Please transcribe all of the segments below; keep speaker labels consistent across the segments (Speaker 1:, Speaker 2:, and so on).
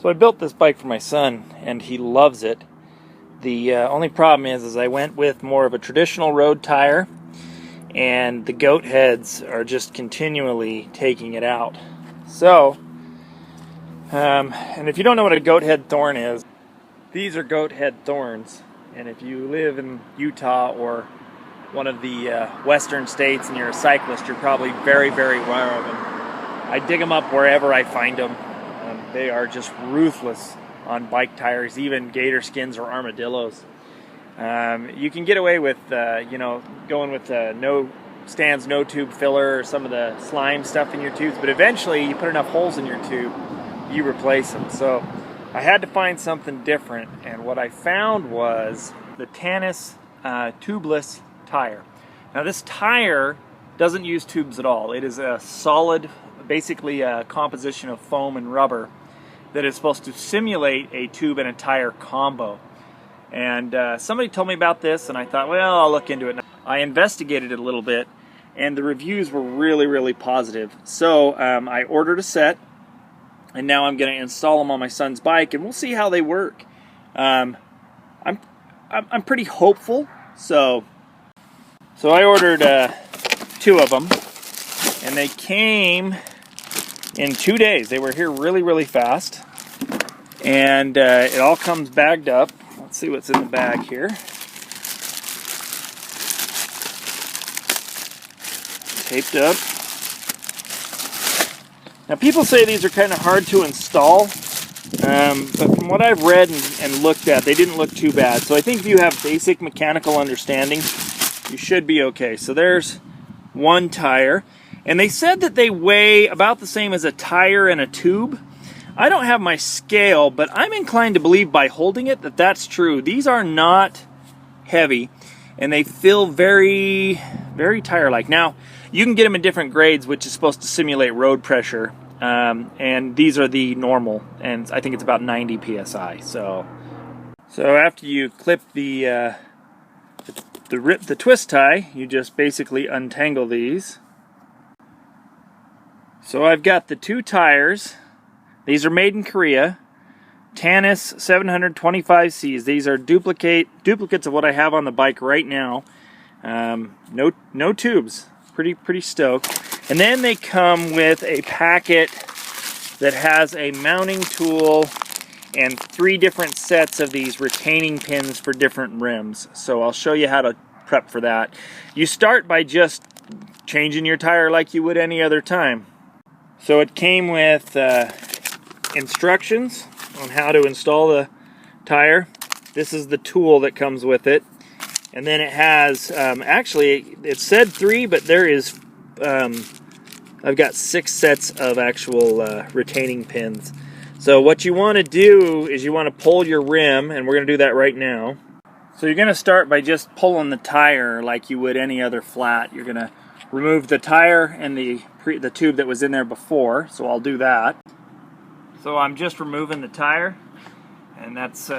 Speaker 1: So I built this bike for my son, and he loves it. The only problem is I went with more of a traditional road tire, and the goat heads are just continually taking it out. So, and if you don't know what a goat head thorn is, these are goat head thorns. And if you live in Utah or one of the western states and you're a cyclist, you're probably very, very aware of them. I dig them up wherever I find them. They are just ruthless on bike tires, even gator skins or armadillos. You can get away with, going with no stands, no tube filler, or some of the slime stuff in your tubes, but eventually you put enough holes in your tube, you replace them. So I had to find something different, and what I found was the Tannus tubeless tire. Now this tire doesn't use tubes at all. It is a solid, basically a composition of foam and rubber that is supposed to simulate a tube and a tire combo. And somebody told me about this, and I thought, well, I'll look into it. I investigated it a little bit, and the reviews were really, really positive. So I ordered a set, and now I'm going to install them on my son's bike, and we'll see how they work. I'm pretty hopeful. So I ordered 2 of them, and they came in 2 days. They were here really, really fast, and it all comes bagged up. Let's see what's in the bag here. Taped up. Now people say these are kind of hard to install, but from what I've read and looked at, they didn't look too bad. So I think if you have basic mechanical understanding, you should be okay. So there's one tire. And they said that they weigh about the same as a tire and a tube. I don't have my scale, but I'm inclined to believe by holding it that that's true. These are not heavy, and they feel very, very tire-like. Now, you can get them in different grades, which is supposed to simulate road pressure, and these are the normal, and I think it's about 90 psi. So after you clip the twist tie, you just basically untangle these. So I've got the 2 tires. These are made in Korea. Tannus 725Cs. These are duplicates of what I have on the bike right now. No tubes. Pretty stoked. And then they come with a packet that has a mounting tool and 3 different sets of these retaining pins for different rims. So I'll show you how to prep for that. You start by just changing your tire like you would any other time. So it came with instructions on how to install the tire. This is the tool that comes with it. And then it has, actually it said 3, but there is, I've got 6 sets of actual retaining pins. So what you want to do is you want to pull your rim, and we're going to do that right now. So you're going to start by just pulling the tire like you would any other flat. You're going to remove the tire and the tube that was in there before, so I'll do that. So I'm just removing the tire, and that's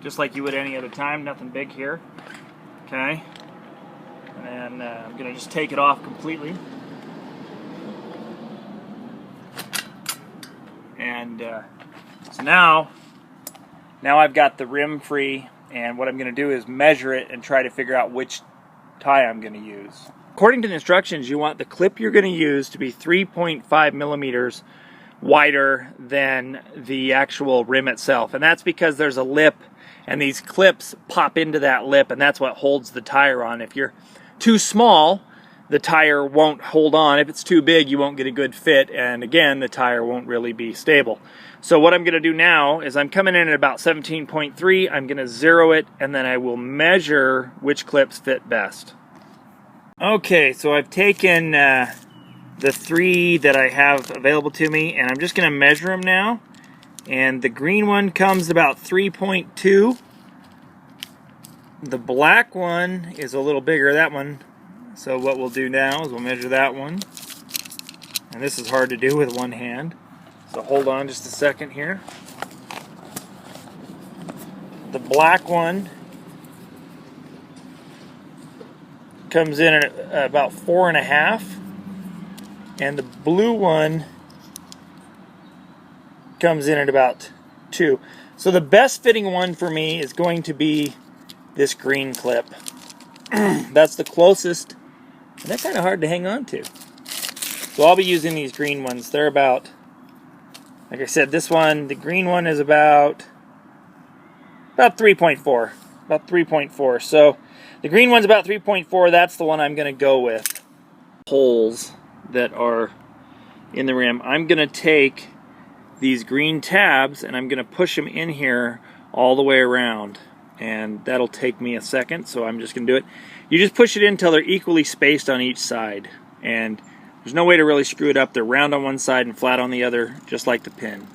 Speaker 1: just like you would any other time, nothing big here. Okay, and then I'm going to just take it off completely. And so now I've got the rim free, and what I'm going to do is measure it and try to figure out which tie I'm going to use. According to the instructions, you want the clip you're going to use to be 3.5 millimeters wider than the actual rim itself. And that's because there's a lip, and these clips pop into that lip, and that's what holds the tire on. If you're too small, the tire won't hold on. If it's too big, you won't get a good fit, and again, the tire won't really be stable. So what I'm going to do now is I'm coming in at about 17.3. I'm going to zero it, and then I will measure which clips fit best. Okay, so I've taken the 3 that I have available to me, and I'm just going to measure them now. And the green one comes about 3.2. The black one is a little bigger, that one. So what we'll do now is we'll measure that one. And this is hard to do with one hand. So hold on just a second here. The black one comes in at about 4.5, and the blue one comes in at about two. So the best fitting one for me is going to be this green clip. That's the closest, and that's kind of hard to hang on to. So I'll be using these green ones. They're about, like I said, this one, the green one is about 3.4. About 3.4. So the green one's about 3.4. That's the one I'm going to go with. Holes that are in the rim. I'm going to take these green tabs and I'm going to push them in here all the way around. And that'll take me a second, so I'm just going to do it. You just push it in until they're equally spaced on each side. And there's no way to really screw it up. They're round on one side and flat on the other, just like the pin.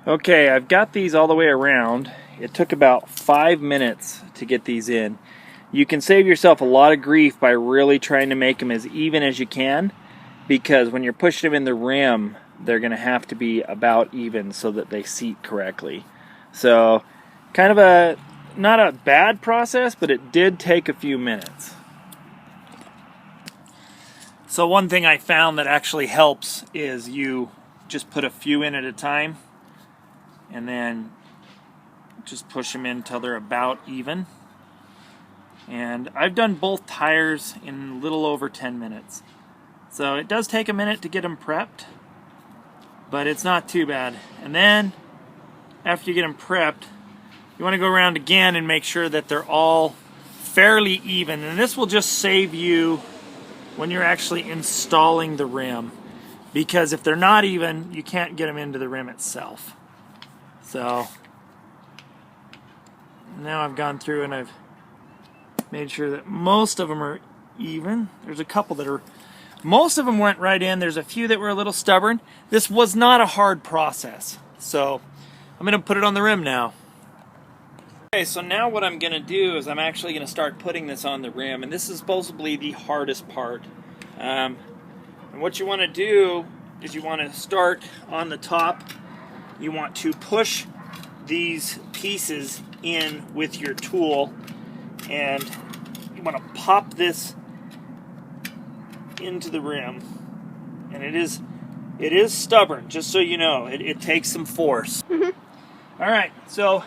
Speaker 1: Okay, I've got these all the way around. It took about 5 minutes to get these in. You can save yourself a lot of grief by really trying to make them as even as you can, because when you're pushing them in the rim, they're going to have to be about even so that they seat correctly. So, kind of not a bad process, but it did take a few minutes. So one thing I found that actually helps is you just put a few in at a time and then just push them in until they're about even. And I've done both tires in a little over 10 minutes. So it does take a minute to get them prepped, but it's not too bad. And then after you get them prepped, you want to go around again and make sure that they're all fairly even. And this will just save you when you're actually installing the rim, because if they're not even, you can't get them into the rim itself. So now I've gone through and I've made sure that most of them are even. There's a couple that are, most of them went right in. There's a few that were a little stubborn. This was not a hard process. So I'm going to put it on the rim now. Okay, so now what I'm going to do is I'm actually going to start putting this on the rim, and this is supposedly the hardest part. And what you want to do is you want to start on the top. You want to push these pieces in with your tool, and you want to pop this into the rim. And it is stubborn, just so you know. It takes some force. All right, so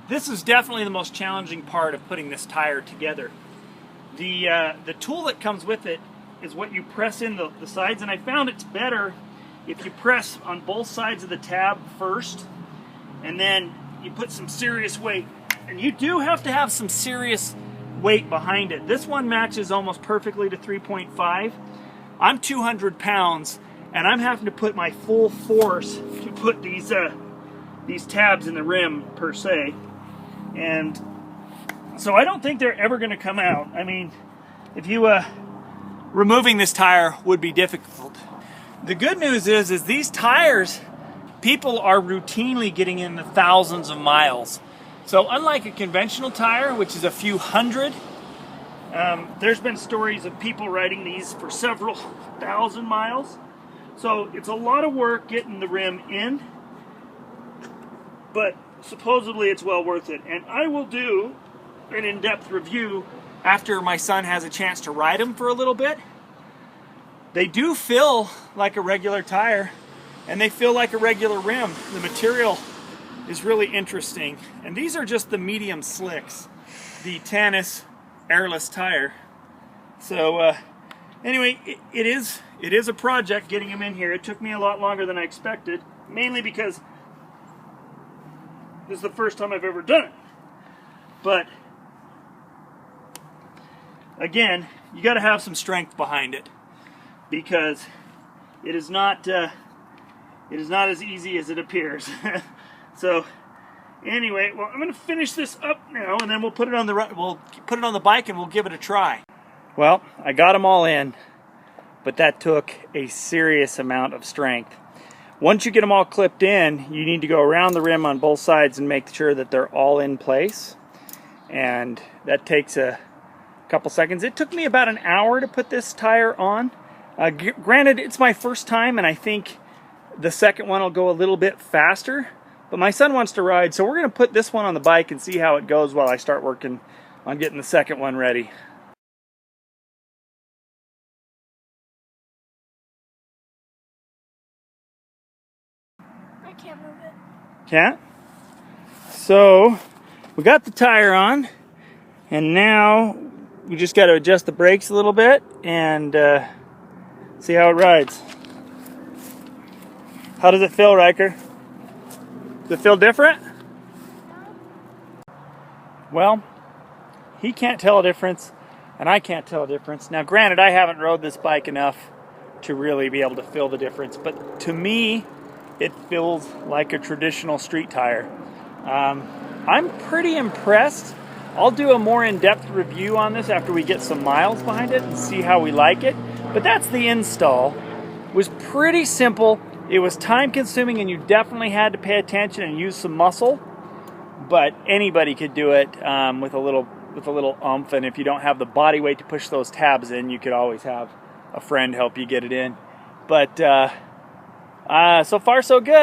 Speaker 1: this is definitely the most challenging part of putting this tire together. The tool that comes with it is what you press in the sides, and I found it's better if you press on both sides of the tab first, and then you put some serious weight. And you do have to have some serious weight behind it. This one matches almost perfectly to 3.5. I'm 200 pounds, and I'm having to put my full force to put these tabs in the rim, per se. And so I don't think they're ever going to come out. I mean, if you removing this tire would be difficult. The good news is these tires, people are routinely getting in the thousands of miles. So unlike a conventional tire, which is a few hundred, there's been stories of people riding these for several thousand miles. So it's a lot of work getting the rim in, but supposedly it's well worth it. And I will do an in-depth review after my son has a chance to ride them for a little bit. They do feel like a regular tire, and they feel like a regular rim. The material is really interesting. And these are just the medium slicks, the Tannus airless tire. So anyway, it is a project getting them in here. It took me a lot longer than I expected, mainly because this is the first time I've ever done it. But again, you got to have some strength behind it, because it is not as easy as it appears. So anyway, well, I'm going to finish this up now, and then we'll put it on the bike and we'll give it a try. Well, I got them all in, but that took a serious amount of strength. Once you get them all clipped in, you need to go around the rim on both sides and make sure that they're all in place. And that takes a couple seconds. It took me about an hour to put this tire on. Granted, it's my first time, and I think the second one will go a little bit faster. But my son wants to ride, so we're going to put this one on the bike and see how it goes while I start working on getting the second one ready.
Speaker 2: I can't move it.
Speaker 1: Can't? So we got the tire on, and now we just got to adjust the brakes a little bit and see how it rides. How does it feel, Riker? Does it feel different? Well, he can't tell a difference, and I can't tell a difference. Now, granted, I haven't rode this bike enough to really be able to feel the difference, but to me, it feels like a traditional street tire. I'm pretty impressed. I'll do a more in-depth review on this after we get some miles behind it and see how we like it. But that's the install. It was pretty simple. It was time-consuming, and you definitely had to pay attention and use some muscle. But anybody could do it with a little oomph. And if you don't have the body weight to push those tabs in, you could always have a friend help you get it in. But so far, so good.